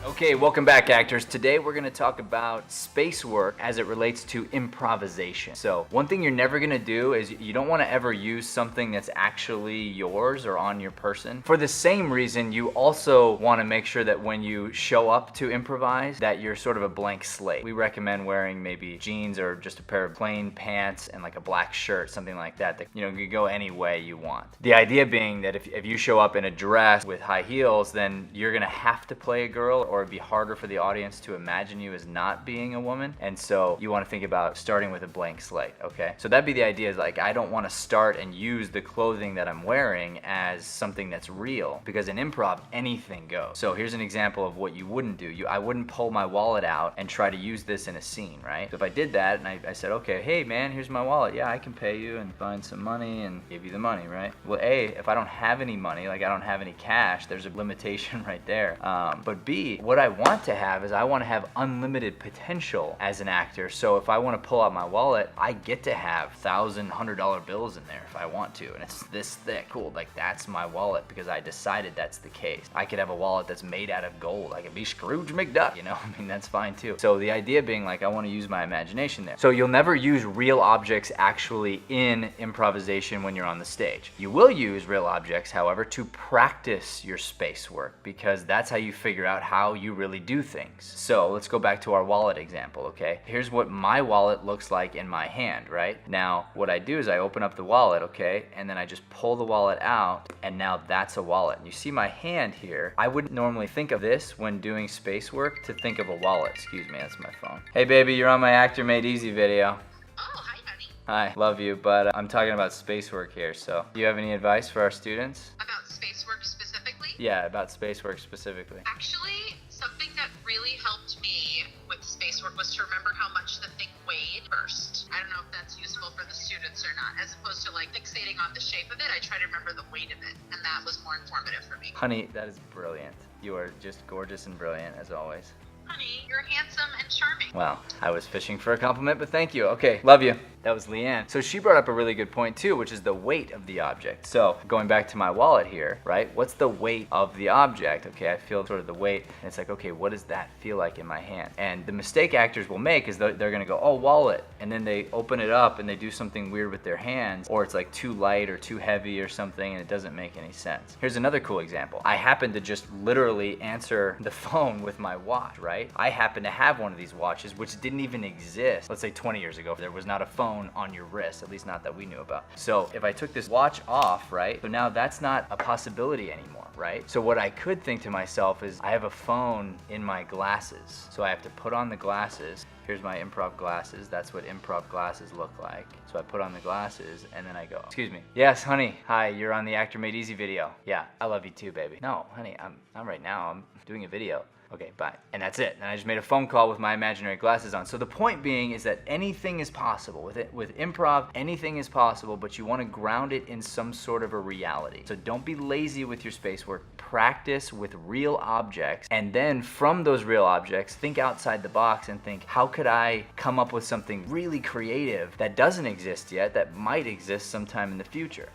Okay, welcome back, actors. Today we're going to talk about space work as it relates to improvisation. So one thing you're never going to do is you don't want to ever use something that's actually yours or on your person. For the same reason, you also want to make sure that when you show up to improvise, that you're sort of a blank slate. We recommend wearing maybe jeans or just a pair of plain pants and like a black shirt, something like that you can go any way you want. The idea being that if you show up in a dress with high heels, then you're going to have to play a girl, or it'd be harder for the audience to imagine you as not being a woman. And so you want to think about starting with a blank slate, okay? So that'd be the idea, is like, I don't want to start and use the clothing that I'm wearing as something that's real, because in improv, anything goes. So here's an example of what you wouldn't do. I wouldn't pull my wallet out and try to use this in a scene, right? So if I did that and I said, okay, hey man, here's my wallet. Yeah, I can pay you and find some money and give you the money, right? Well, A, if I don't have any money, like I don't have any cash, there's a limitation right there. But B, what I want to have is I want to have unlimited potential as an actor. So if I want to pull out my wallet, I get to have $1,000, $100 bills in there if I want to, and it's this thick. Cool, like that's my wallet because I decided that's the case. I could have a wallet that's made out of gold. I could be Scrooge McDuck, you know? I mean, that's fine too. So the idea being, like, I want to use my imagination there. So you'll never use real objects actually in improvisation when you're on the stage. You will use real objects, however, to practice your space work, because that's how you figure out how you really do things. So let's go back to our wallet example, okay? Here's what my wallet looks like in my hand, right? Now, what I do is I open up the wallet, okay? And then I just pull the wallet out, and now that's a wallet. And you see my hand here. I wouldn't normally think of this when doing space work, to think of a wallet. Excuse me, that's my phone. Hey baby, you're on my Actor Made Easy video. Oh, hi honey. Hi, love you, but I'm talking about space work here, so do you have any advice for our students? About space work specifically? Yeah, about space work specifically. Actually, something that really helped me with space work was to remember how much the thing weighed first. I don't know if that's useful for the students or not. As opposed to like fixating on the shape of it, I try to remember the weight of it, and that was more informative for me. Honey, that is brilliant. You are just gorgeous and brilliant as always. Honey, you're handsome and charming. Well, I was fishing for a compliment, but thank you. Okay, love you. That was Leanne. So she brought up a really good point too, which is the weight of the object. So going back to my wallet here, right? What's the weight of the object? Okay, I feel sort of the weight, and it's like, okay, what does that feel like in my hand? And the mistake actors will make is they're gonna go, oh, wallet, and then they open it up and they do something weird with their hands, or it's like too light or too heavy or something, and it doesn't make any sense. Here's another cool example. I happen to just literally answer the phone with my watch, right? I happen to have one of these watches, which didn't even exist. Let's say 20 years ago, there was not a phone on your wrist, at least not that we knew about. So if I took this watch off, right? So now that's not a possibility anymore, right? So what I could think to myself is, I have a phone in my glasses. So I have to put on the glasses. Here's my improv glasses. That's what improv glasses look like. So I put on the glasses and then I go, excuse me. Yes, honey. Hi, you're on the Actor Made Easy video. Yeah, I love you too, baby. No, honey, I'm right now. I'm doing a video. Okay, bye. And that's it. And I just made a phone call with my imaginary glasses on. So the point being is that anything is possible. With improv, anything is possible, but you want to ground it in some sort of a reality. So don't be lazy with your space work. Practice with real objects, and then from those real objects, think outside the box and think, how could I come up with something really creative that doesn't exist yet, that might exist sometime in the future?